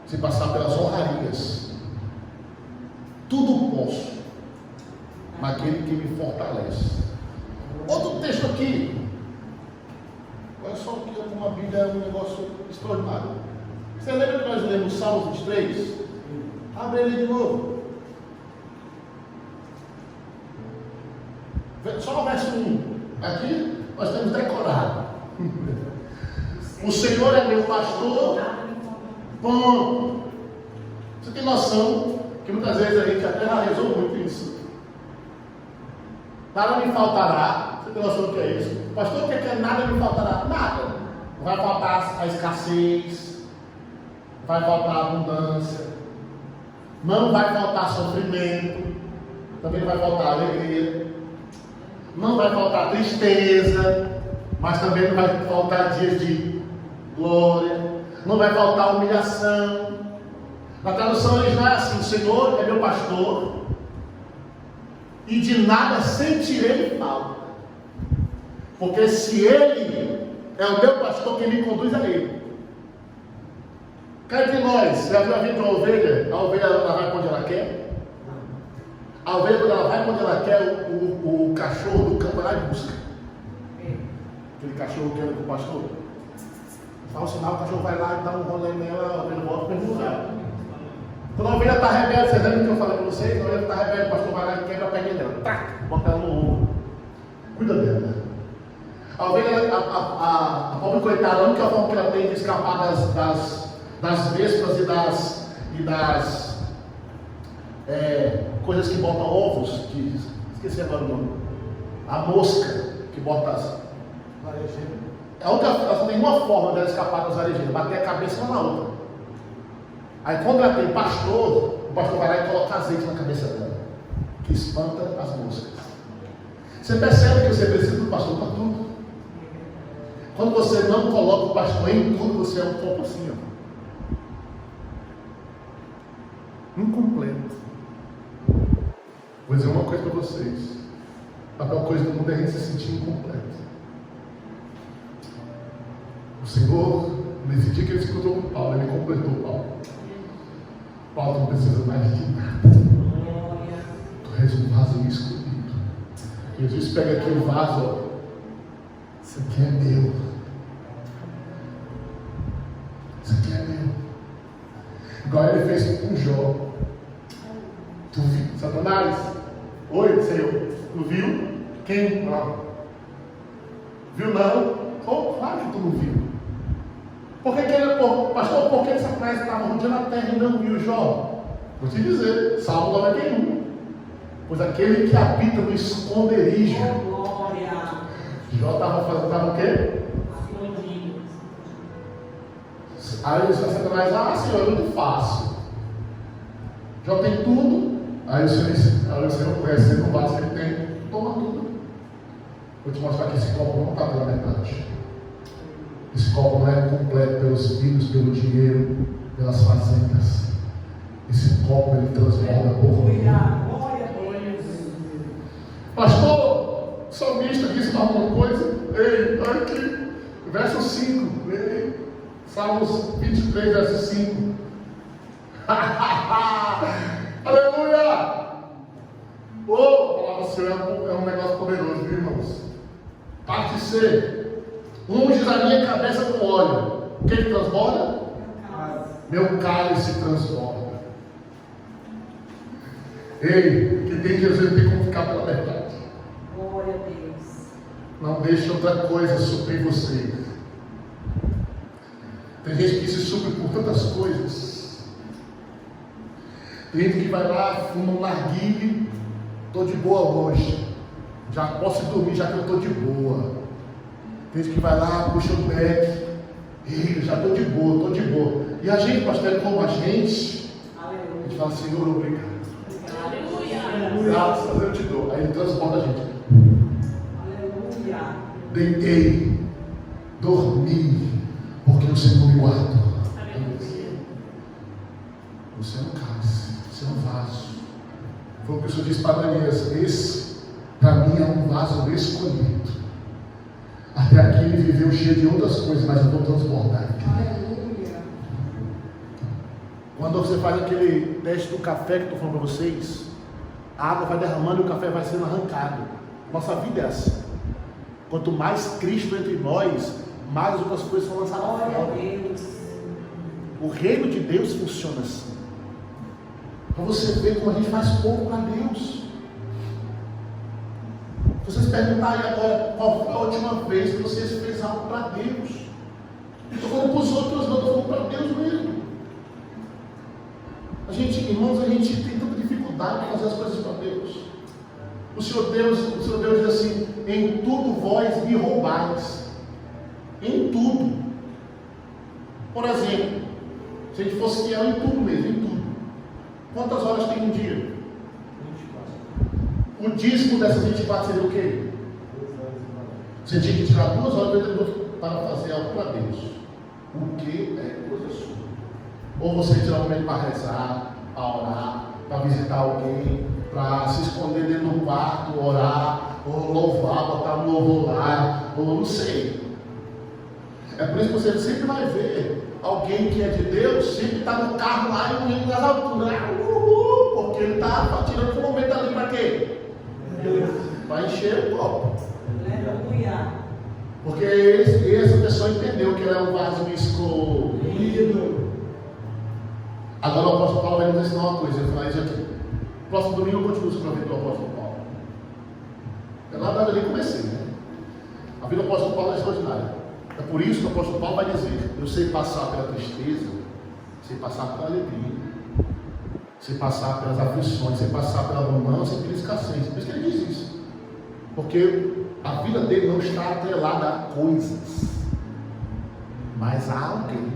sem passar pelas honrarias. Tudo posso naquele que me fortalece. Outro texto aqui. Olha só que uma Bíblia é um negócio extraordinário. Você lembra que nós lemos Salmos 23? Abre ele de novo. Só no verso 1. Aqui nós temos decorado. O Senhor é meu pastor. Ponto. Você tem noção que muitas vezes a gente até realizou muito isso. Nada me faltará. Você tem noção do que é isso? Pastor, o que é nada me faltará? Nada. Vai faltar a escassez. Vai faltar a abundância. Não vai faltar sofrimento. Também não vai faltar alegria. Não vai faltar tristeza, mas também não vai faltar dias de glória, não vai faltar humilhação. Na tradução original é assim: o Senhor é meu pastor e de nada sentirei falta, porque se Ele é o meu pastor, quem me conduz a Ele. Cá entre nós, já viu a vida de uma ovelha? A ovelha ela vai para onde ela quer. A ovelha, quando ela vai onde ela quer, o cachorro do campo, ela busca. Aquele cachorro que anda com o pastor. Fala o sinal, o cachorro vai lá e dá um rolê nela, a ovelha volta para o lugar. Quando a ovelha está rebelde, vocês lembram que eu falei para vocês? A ovelha está rebelde, o pastor vai lá e quebra a perninha dela. Tac, bota ela no ombro. Cuida dela. A ovelha, a pobre coitada, a única forma que ela tem de escapar das vespas e das coisas que botam ovos, esqueci agora o nome, a mosca que bota as varejeiras. Ela só tem uma forma dela escapar das varejeiras: bater a cabeça uma na outra. Aí quando ela tem pastor, o pastor vai lá e coloca azeite na cabeça dela, que espanta as moscas. Você percebe que você precisa do pastor para tudo. Quando você não coloca o pastor em tudo, você é um pouco assim, incompleto. Vou dizer uma coisa para vocês: a pior coisa do mundo é a gente se sentir incompleto. O Senhor, nesse dia que ele se encontrou com Paulo, ele completou Paulo. Paulo não precisa mais de nada. Tu és um vaso escolhido. Jesus pega aqui o vaso, ó. Isso aqui é meu. Isso aqui é meu. Igual ele fez com Jó. Tu viu, Satanás? Oi, Senhor. Tu viu? Quem? Não. Viu não? Oh, claro que tu não viu. Por que pastor, por que Satanás estava rodeando a terra e não viu Jó? Vou te dizer, Salmo 91. Pois aquele que habita no esconderijo. Jó estava o quê? Aí o Satanás, Senhor, é muito fácil. Jó tem tudo. Aí o Senhor conhece o vaso que ele tem, toma tudo. Vou te mostrar que esse copo não está pela metade. Esse copo não é completo pelos filhos, pelo dinheiro, pelas fazendas. esse copo ele transborda por mim. Pastor, o salmista disse alguma coisa? Ei, olha aqui, verso 5, ei, Salmos 23, verso 5. Aleluia! Oh, a palavra do Senhor é um negócio poderoso, viu, irmãos? Parte C. Unges a minha cabeça com óleo. O que transborda? Meu cálice transborda. Ei, que tem Jesus tem como ficar pela verdade. Glória a Deus. Não deixe outra coisa suprir você. Tem gente que se supre por tantas coisas. Tem gente que vai lá, fuma um narguile. Estou de boa hoje. Já posso dormir já que eu estou de boa. Tem gente que vai lá, puxa o beck. Ei, já estou de boa, estou de boa. E a gente, pastor, como a gente fala, Senhor, obrigado. Graças a Deus eu te dou. Aí ele transforma a gente. Aleluia. Deitei, dormi, porque o Senhor me guardou. Você é um cálice, você é um vaso. Foi o que o Senhor disse para Ananias: esse, para mim, é um vaso escolhido. Até aqui ele viveu cheio de outras coisas, mas eu vou transbordar. Aleluia. Quando você faz aquele teste do café que eu estou falando para vocês, a água vai derramando e o café vai sendo arrancado. Nossa vida é assim. Quanto mais Cristo entre nós, mais outras coisas são lançadas fora. O reino de Deus funciona assim. Para você ver como a gente faz pouco para Deus. Vocês perguntarem agora qual foi a última vez que vocês fez algo para Deus. Não estou falando para os outros, não, estou falando para Deus mesmo. A gente, irmãos, a gente tem tanta dificuldade de fazer as coisas para Deus. O Senhor Deus diz assim: em tudo vós me roubais. Em tudo. Por exemplo, se a gente fosse fiel em tudo mesmo, em tudo. Quantas horas tem um dia? 24. O dízimo dessas 24 seria o quê? Você tinha que tirar 2 horas para fazer algo para Deus. O que é coisa sua? Ou você tirar um momento para rezar, para orar, para visitar alguém, para se esconder dentro do quarto, orar, ou louvar, botar um louvor lá, ou não sei. É por isso que você sempre vai ver alguém que é de Deus, sempre está no carro lá e indo nas alturas, porque ele está tirando um momento ali para quê? Para encher o copo. Aleluia. Porque essa pessoa entendeu que ele é um vaso escolhido. Agora o apóstolo Paulo vai nos ensinar uma coisa, eu vou falar isso aqui. Próximo domingo eu continuo sobre a vida do apóstolo Paulo. É lá da eu comecei, né? A vida do apóstolo Paulo é extraordinária. É por isso que o apóstolo Paulo vai dizer: eu sei passar pela tristeza, sei passar pela alegria, sei passar pelas aflições, sei passar pela abundância e pela escassez. Por isso que ele diz isso. Porque a vida dele não está atrelada a coisas, mas a alguém.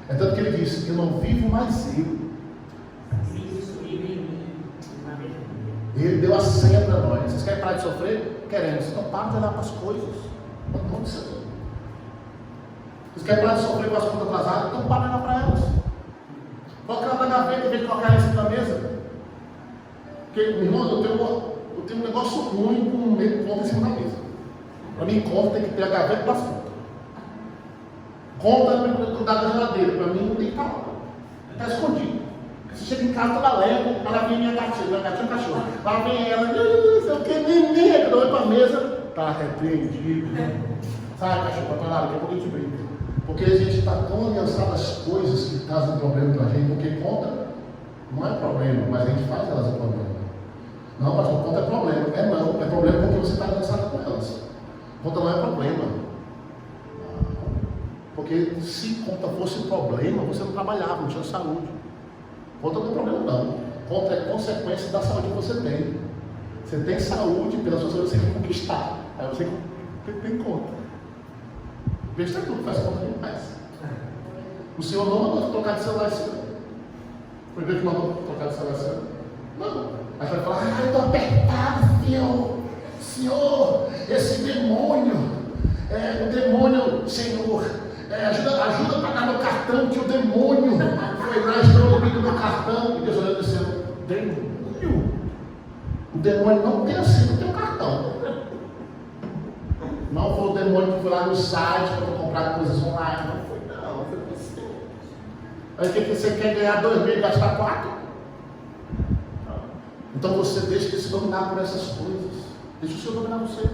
É tanto que ele diz: eu não vivo mais eu. Ele deu a senha para nós. Vocês querem parar de sofrer? Queremos. Então para de olhar para as coisas. Não de ser. Vocês querem parar de sofrer com as contas atrasadas? Então para de olhar para elas. Coloca ela na gaveta em vez de colocar ela em cima da mesa. Porque, irmão, eu tenho um negócio ruim com o meio de conta em cima da mesa. Para mim, conta tem que ter a gaveta das contas. Conta da geladeira, para mim não tem que estar lá. Está escondido. Você chega em casa toda leve, lá vem minha gatinha cachorro. Lá vem ela, não sei o que, menina, eu olho para a mesa, está repreendido. Sai, cachorro, para lá, daqui a pouco a gente brinca. Porque a gente está tão aliançado às coisas que trazem problema para a gente, porque conta não é problema, mas a gente faz elas um problema. Não, pastor, conta é problema. É problema porque você está aliançado com elas. Conta não é problema. Porque se conta fosse problema, você não trabalhava, não tinha saúde. Conta não é problema não. Conta é consequência da saúde que você tem. Você tem saúde, pela sua saúde você tem que conquistar. Aí você tem conta. Besta tudo, faz conta demais. O Senhor não mandou trocar de celular esse ano. Foi ver que mandou trocar de celular esse ano? Não. Aí você vai falar: eu estou apertado, Senhor, esse demônio, o demônio, Senhor, ajuda a pagar meu cartão, que o demônio foi lá e estourou me no cartão, e Deus olhando dizendo, demônio, o demônio não tem assim no teu cartão. Não foi o demônio que foi lá no site para comprar coisas online, não foi você. Aí o que você quer ganhar 2 mil e gastar 4? Então você deixa de se dominar por essas coisas. Deixa o Senhor dominar você.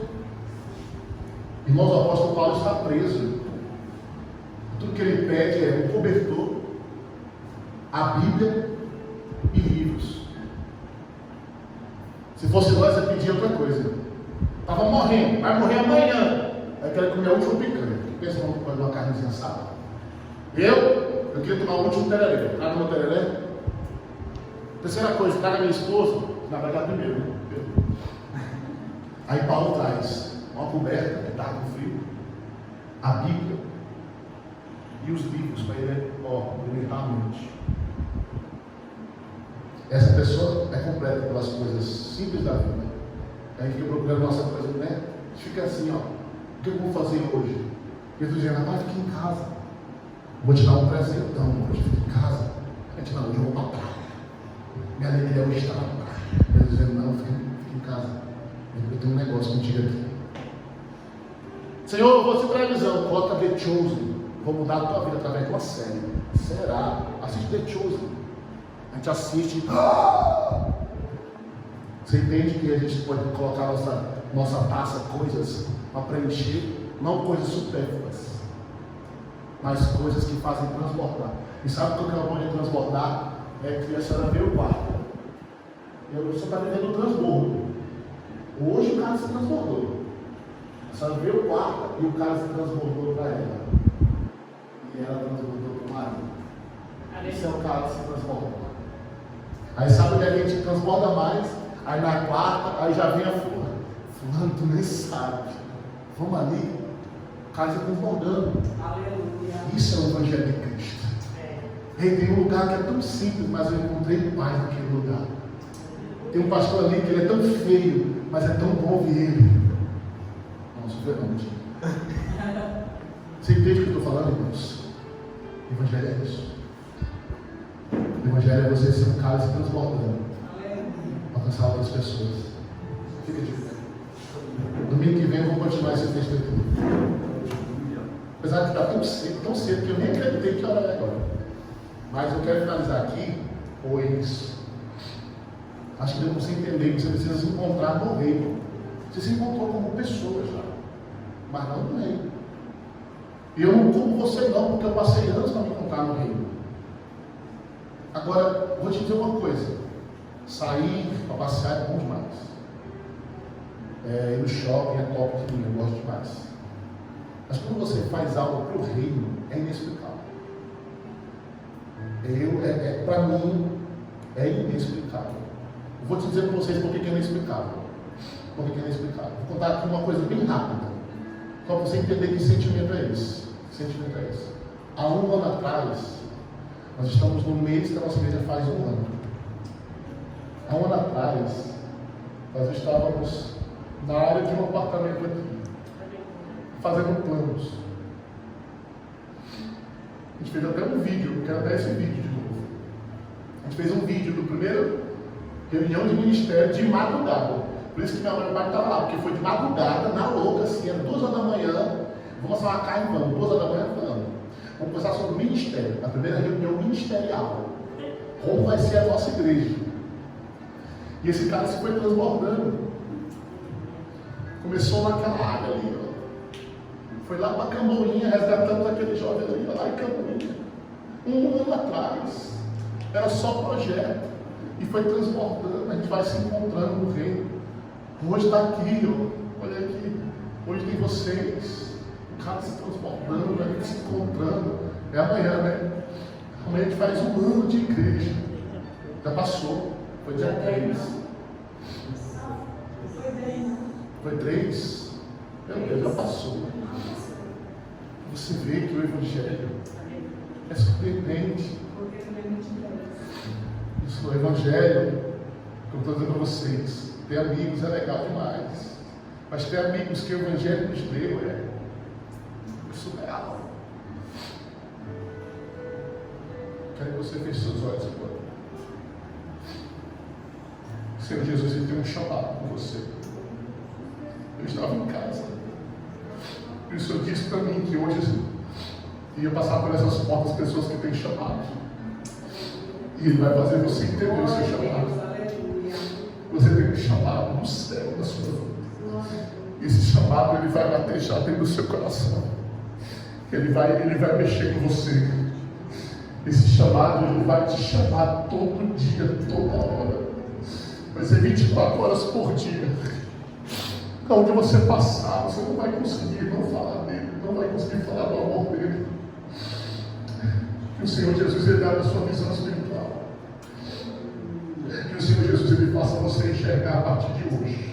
Irmãos, o apóstolo Paulo está preso. Tudo que ele pede é um cobertor, a Bíblia e livros. Se fosse nós, eu pedia outra coisa. Estava morrendo, vai morrer amanhã. Aí quero comer a última picanha. Pensa como pode uma carnezinha assada. Eu queria tomar o último tereré. Traga meu tereré. Terceira coisa, traga minha esposa. Na verdade, primeiro, né? Aí Paulo traz uma coberta, que está com frio, a Bíblia e os livros para ele alimentar a mente. Essa pessoa é completa pelas coisas simples da vida. A gente fica procurando nossa coisa, né? A gente fica assim, ó, o que eu vou fazer hoje? E eu estou dizendo, vai ficar em casa. Vou te dar um presentão, hoje fica em casa. A gente não, hoje eu vou para a praia. Minha alegria hoje está na praia. Eu estou dizendo, não, fica em casa. Eu tenho um negócio contigo aqui. Senhor, eu vou assistir televisão, bota The Chosen. Vou mudar a tua vida através de uma série. Será? Assiste The Chosen. A gente assiste. Você entende que a gente pode colocar nossa taça coisas para preencher, não coisas supérfluas, mas coisas que fazem transbordar. E sabe o que é bom de transbordar? É que a senhora vê o quarto. Você está vivendo o transbordo. Hoje o cara se transbordou. A senhora vê o quarto e o cara se transbordou para ela. E ela transbordou para o marido. Esse é o cara que se transbordou. Aí sabe onde a gente transborda mais? Aí na quarta, aí já vem a fulana. Fulano, tu nem sabe. Vamos ali. O cara está transbordando. Aleluia. Isso é o Evangelho de Cristo. Ei, tem um lugar que é tão simples, mas eu encontrei paz naquele lugar. Tem um pastor ali que ele é tão feio, mas é tão bom ouvir ele. Nossa, veramente. Você entende o que eu estou falando, irmãos? O Evangelho é isso. O Evangelho é você ser um cara se transbordando para alcançar outras pessoas. Fica de pé. Domingo que vem eu vou continuar esse texto aqui. Apesar de estar tão cedo que eu nem acreditei que hora é agora. Mas eu quero finalizar aqui com isso. Acho que deu para você entender que você precisa se encontrar no reino. Você se encontrou como pessoa já, mas não no reino. E eu não como você não, porque eu passei anos para me encontrar no reino. Agora, vou te dizer uma coisa. Sair para passear é bom demais. Ir no shopping é top de mim, eu gosto demais. Mas quando você faz algo para o reino, é inexplicável. Para mim, é inexplicável. Eu vou te dizer para vocês por que é inexplicável. Por que é inexplicável. Vou contar aqui uma coisa bem rápida. Só para você entender que sentimento é esse. Que sentimento é esse. Há um ano atrás, nós estamos no mês que a nossa igreja faz 1 ano. Há 1 ano atrás, nós estávamos na área de um apartamento aqui, fazendo planos. A gente fez até um vídeo, eu quero até esse vídeo de novo. A gente fez um vídeo do primeiro reunião de ministério de madrugada. Por isso que minha mãe e meu pai estavam lá, porque foi de madrugada, na louca, assim, era 2 horas da manhã. Vamos falar cá em vamos, 2 horas da manhã falando. Vamos conversar sobre o ministério, a primeira reunião ministerial. Como vai ser a nossa igreja? E esse cara se foi transbordando. Começou naquela área ali, ó. Foi lá para Camboinha, resgatando aquele jovem ali, lá em Camboinha. 1 ano atrás. Era só projeto. E foi transbordando, a gente vai se encontrando no reino. Hoje está aqui, ó. Olha aqui. Hoje tem vocês. O cara se transbordando, a gente se encontrando. É amanhã, né? Amanhã a gente faz 1 ano de igreja. Já passou. Foi dia 3. Foi 3? Meu Deus, já passou. Você vê que o Evangelho é surpreendente. Isso no Evangelho, que eu estou dizendo para vocês, ter amigos é legal demais. Mas ter amigos que o Evangelho nos deu é surreal. Quero que você feche seus olhos agora. O Senhor Jesus, Ele tem um chamado com você. Eu estava em casa. E o Senhor disse para mim que hoje ia passar por essas portas pessoas que têm chamado. E Ele vai fazer você entender o seu chamado. Você tem um chamado no céu da sua vida. Esse chamado, ele vai bater já dentro do seu coração. Ele vai mexer com você. Esse chamado, ele vai te chamar todo dia, toda hora. Vai ser 24 horas por dia. Onde você passar, você não vai conseguir não falar dele, não vai conseguir falar do amor dele. Que o Senhor Jesus, ele dá a sua visão espiritual. Que o Senhor Jesus, ele faça você enxergar a partir de hoje